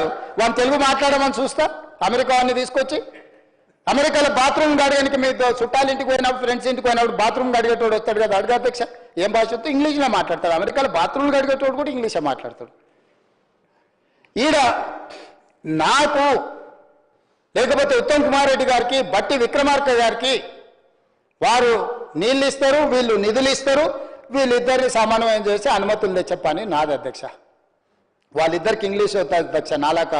కాదు, వాడిని తెలుగు మాట్లాడమని చూస్తా. అమెరికా వాడిని తీసుకొచ్చి అమెరికాలో బాత్రూమ్ గడగడానికి మీ చుట్టాల ఇంటికి పోయినప్పుడు ఫ్రెండ్స్ ఇంటికి పోయినప్పుడు బాత్రూమ్ గడిగేటోడు వస్తాడు కదా, అడుగు అధ్యక్ష ఏం భాష వస్తే ఇంగ్లీష్లో మాట్లాడతాడు. అమెరికాలో బాత్రూమ్ గడిగేటోడు కూడా ఇంగ్లీషే మాట్లాడతాడు. ఈడ నాకు లేకపోతే ఉత్తమ్ కుమార్ రెడ్డి గారికి, బట్టి విక్రమార్క గారికి వారు నీళ్ళు ఇస్తారు, వీళ్ళు నిధులు ఇస్తారు, వీళ్ళిద్దరిని సమన్వయం చేసి అనుమతులు తెచ్చప్పని నాది అధ్యక్ష. వాళ్ళిద్దరికి ఇంగ్లీష్ వస్తుంది అధ్యక్ష, నాలాక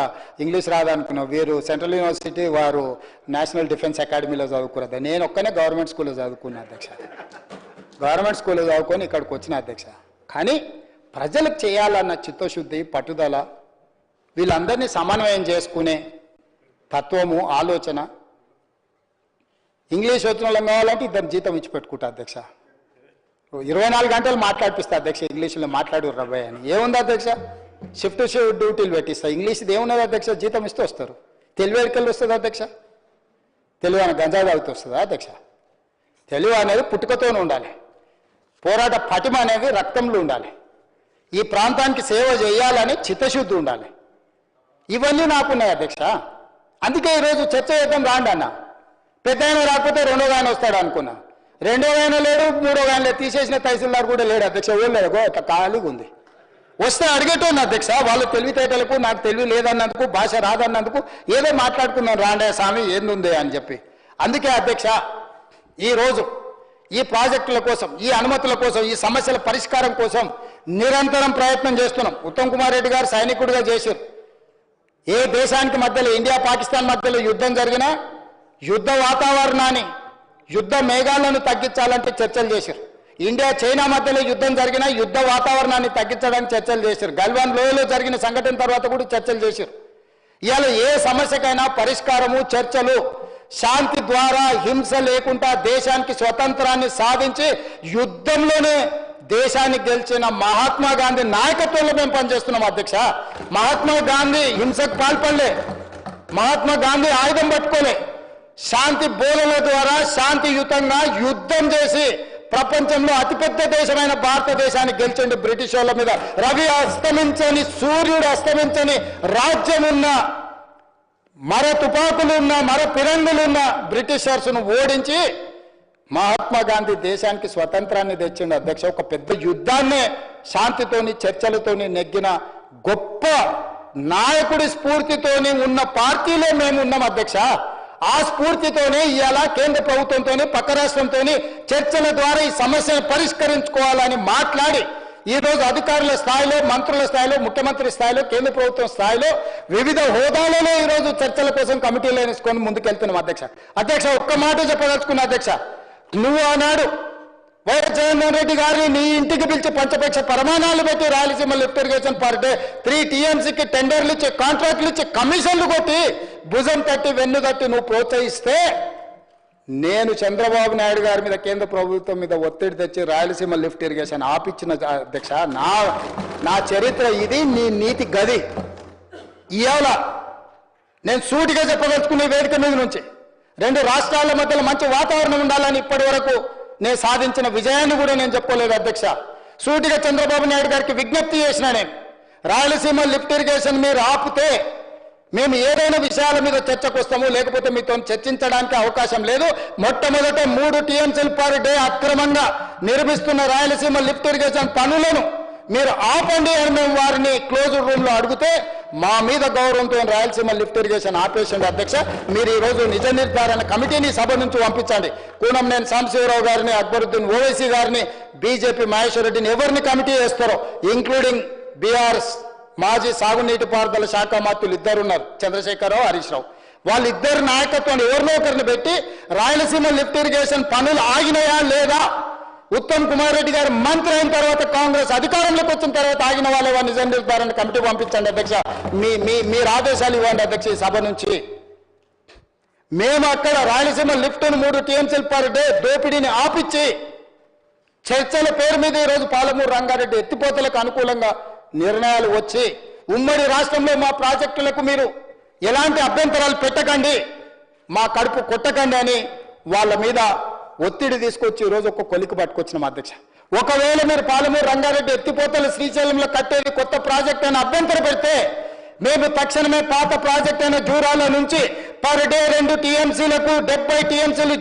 ఇంగ్లీష్ రాదనుకున్నాం. వీరు సెంట్రల్ యూనివర్సిటీ, వారు నేషనల్ డిఫెన్స్ అకాడమీలో చదువుకున్నది. నేను ఒక్కనే గవర్నమెంట్ స్కూల్లో చదువుకున్నా అధ్యక్ష. గవర్నమెంట్ స్కూల్లో చదువుకొని ఇక్కడికి వచ్చిన అధ్యక్ష. కానీ ప్రజలకు చేయాలన్న చిత్తశుద్ధి, పట్టుదల, వీళ్ళందరినీ సమన్వయం చేసుకునే తత్వము, ఆలోచన. ఇంగ్లీష్ వచ్చిన వాళ్ళం కావాలంటే ఇద్దరు జీతం ఇచ్చి పెట్టుకుంటా అధ్యక్ష. 24 గంటలు మాట్లాడిపిస్తా అధ్యక్ష, ఇంగ్లీష్లో మాట్లాడు రబ్బాయి అని. ఏముంది అధ్యక్ష, షిఫ్ట్ డ్యూటీలు పెట్టిస్తా. ఇంగ్లీష్ది ఏమున్నది అధ్యక్ష, జీతం ఇస్తూ వస్తారు. తెలివి ఎడికెళ్ళి వస్తుంది అధ్యక్ష? తెలివి అని గంజా తాగుతూ వస్తుందా అధ్యక్ష? తెలివి అనేది పుట్టుకతోనే ఉండాలి, పోరాట పటిమ అనేది రక్తంలో ఉండాలి, ఈ ప్రాంతానికి సేవ చేయాలని చిత్తశుద్ధి ఉండాలి. ఇవన్నీ నాకున్నాయి అధ్యక్ష. అందుకే ఈరోజు చర్చ చేద్దాం రాండి అన్న. పెద్ద ఆయన రాకపోతే రెండో ఆయన వస్తాడు అనుకున్నా. రెండో ఆయన లేడు, మూడో ఆయన లేదు, తీసేసిన తహసీల్దార్ కూడా లేడు అధ్యక్ష. ఊళ్ళో ఇట్లా ఖాళీగా ఉంది. వస్తే అడిగేటోంది అధ్యక్ష. వాళ్ళ తెలివితేటలకు నాకు తెలివి లేదన్నందుకు, భాష రాదన్నందుకు ఏదో మాట్లాడుకున్నాం రాండే స్వామి ఏందుంది అని చెప్పి. అందుకే అధ్యక్ష ఈరోజు ఈ ప్రాజెక్టుల కోసం, ఈ అనుమతుల కోసం, ఈ సమస్యల పరిష్కారం కోసం నిరంతరం ప్రయత్నం చేస్తున్నాం. ఉత్తమ్ కుమార్ రెడ్డి గారు సైనికుడిగా చేశారు. ఏ దేశానికి మధ్యలో, ఇండియా పాకిస్తాన్ మధ్యలో యుద్ధం జరిగినా యుద్ధ వాతావరణాన్ని, యుద్ధ మేఘాలను తగ్గించాలంటే చర్చలు చేశారు. ఇండియా చైనా మధ్యలో యుద్ధం జరిగినా యుద్ధ వాతావరణాన్ని తగ్గించడానికి చర్చలు చేశారు. గల్వాన్ లోయలో జరిగిన సంఘటన తర్వాత కూడా చర్చలు చేశారు. ఇవాళ ఏ సమస్యకైనా పరిష్కారము, చర్చలు, శాంతి ద్వారా, హింస లేకుండా దేశానికి స్వతంత్రాన్ని సాధించి యుద్ధంలోనే దేశాన్ని గెలిచిన మహాత్మా గాంధీ నాయకత్వంలో మేము పనిచేస్తున్నాం అధ్యక్ష. మహాత్మా గాంధీ హింసకు పాల్పడలే, మహాత్మా గాంధీ ఆయుధం పట్టుకోలే, శాంతి బోధనల ద్వారా శాంతియుతంగా యుద్ధం చేసి ప్రపంచంలో అతిపెద్ద దేశమైన భారతదేశాన్ని గెలిచండి బ్రిటిష్ వాళ్ళ మీద. రవి అస్తమించని, సూర్యుడు అస్తమించని రాజ్యం ఉన్న, మర తుపాకులున్న, మర పిరంగులున్న బ్రిటిషర్స్ను ఓడించి మహాత్మా గాంధీ దేశానికి స్వతంత్రాన్ని తెచ్చిండు అధ్యక్ష. ఒక పెద్ద యుద్ధాన్నే శాంతితోని, చర్చలతోని నెగ్గిన గొప్ప నాయకుడి స్ఫూర్తితోని ఉన్న పార్టీలో మేము ఉన్నాం అధ్యక్ష. ఆ స్ఫూర్తితోనే ఇవాళ కేంద్ర ప్రభుత్వంతో, పక్క రాష్ట్రంతో చర్చల ద్వారా ఈ సమస్యను పరిష్కరించుకోవాలని మాట్లాడి ఈరోజు అధికారుల స్థాయిలో, మంత్రుల స్థాయిలో, ముఖ్యమంత్రి స్థాయిలో, కేంద్ర ప్రభుత్వం స్థాయిలో వివిధ హోదాలలో ఈరోజు చర్చల కోసం కమిటీలు వేసుకొని ముందుకెళ్తున్నాం అధ్యక్ష. అధ్యక్ష ఒక్క మాట చెప్పదలుచుకున్నా అధ్యక్ష. నువ్వు ఆనాడు వైఎస్ జగన్మోహన్ రెడ్డి గారిని నీ ఇంటికి పిలిచి పంచపక్ష ప్రమాణాలు పెట్టి Rayalaseema lift irrigation per day 3 TMCకి టెండర్లు ఇచ్చి, కాంట్రాక్టులు ఇచ్చి, కమిషన్లు కొట్టి, భుజం తట్టి, వెన్ను తట్టి నువ్వు ప్రోత్సహిస్తే నేను చంద్రబాబు నాయుడు గారి మీద, కేంద్ర ప్రభుత్వం మీద ఒత్తిడి తెచ్చి రాయలసీమ లిఫ్ట్ ఇరిగేషన్ ఆపిచ్చిన అధ్యక్ష. నా చరిత్ర ఇది, నీ నీతి గది. ఇవాళ నేను సూటిగా చెప్పదలుచుకునే వేదిక మీద నుంచి 2 రాష్ట్రాల మధ్యలో మంచి వాతావరణం ఉండాలని ఇప్పటి వరకు నేను సాధించిన విజయాన్ని కూడా నేను చెప్పుకోలేదు అధ్యక్ష. సూటిగా చంద్రబాబు నాయుడు గారికి విజ్ఞప్తి చేసిన నేను, రాయలసీమ లిఫ్ట్ ఇరిగేషన్ మీరు ఆపితే మేము ఏదైనా విషయాల మీద చర్చకు వస్తాము, లేకపోతే మీతో చర్చించడానికి అవకాశం లేదు. మొట్టమొదట 3 TMCలు పర్ డే అక్రమంగా నిర్మిస్తున్న రాయలసీమ లిఫ్ట్ ఇరిగేషన్ పనులను మీరు ఆపండి అని మేము వారిని క్లోజ్డ్ రూమ్ లో అడిగితే మా మీద గౌరవంతో రాయలసీమ లిఫ్ట్ ఇరిగేషన్ ఆపేసింది అధ్యక్ష. మీరు ఈరోజు నిజ నిర్ధారణ కమిటీని సభ నుంచి పంపించండి. కూనంనేని సాంబశివరావు గారిని, అక్బరుద్దీన్ ఓవైసీ గారిని, బీజేపీ మహేశ్వర్ రెడ్డిని ఎవరిని కమిటీ వేస్తారో, ఇంక్లూడింగ్ బీఆర్ఎస్ మాజీ సాగునీటి పారుదల శాఖ మంత్రులు ఇద్దరున్నారు, చంద్రశేఖరరావు, హరీష్ రావు. వాళ్ళిద్దరు నాయకత్వాన్ని ఎవరినో ఒకరిని పెట్టి రాయలసీమ లిఫ్ట్ ఇరిగేషన్ పనులు ఆగినాయా లేదా, ఉత్తమ్ కుమార్ రెడ్డి గారు మంత్రి అయిన తర్వాత, కాంగ్రెస్ అధికారంలోకి వచ్చిన తర్వాత ఆగిన వాళ్ళే నిజ నిర్ధారణ కమిటీ పంపించండి అధ్యక్ష. మీరు ఆదేశాలు ఇవ్వండి అధ్యక్ష. ఈ సభ నుంచి మేము అక్కడ రాయలసీమ లిఫ్ట్ను 3 TMCలు పర్ డే దోపిడీని ఆపిచ్చి చర్చల పేరు మీద ఈరోజు పాలమూరు రంగారెడ్డి ఎత్తిపోతలకు అనుకూలంగా నిర్ణయాలు వచ్చి, ఉమ్మడి రాష్ట్రంలో మా ప్రాజెక్టులకు మీరు ఎలాంటి అభ్యంతరాలు పెట్టకండి, మా కడుపు కొట్టకండి అని వాళ్ళ మీద ఒత్తిడి తీసుకొచ్చి ఈరోజు ఒక కొలికి పట్టుకొచ్చినాం అధ్యక్ష. ఒకవేళ మీరు పాలమూరు రంగారెడ్డి ఎత్తిపోతలు శ్రీశైలంలో కట్టేది కొత్త ప్రాజెక్ట్ అని అభ్యంతరం పెడితే మేము తక్షణమే పాత ప్రాజెక్ట్ అయిన జూరాల నుంచి పర్ డే 2 టీఎంసీలకు 70 టీఎంసీలు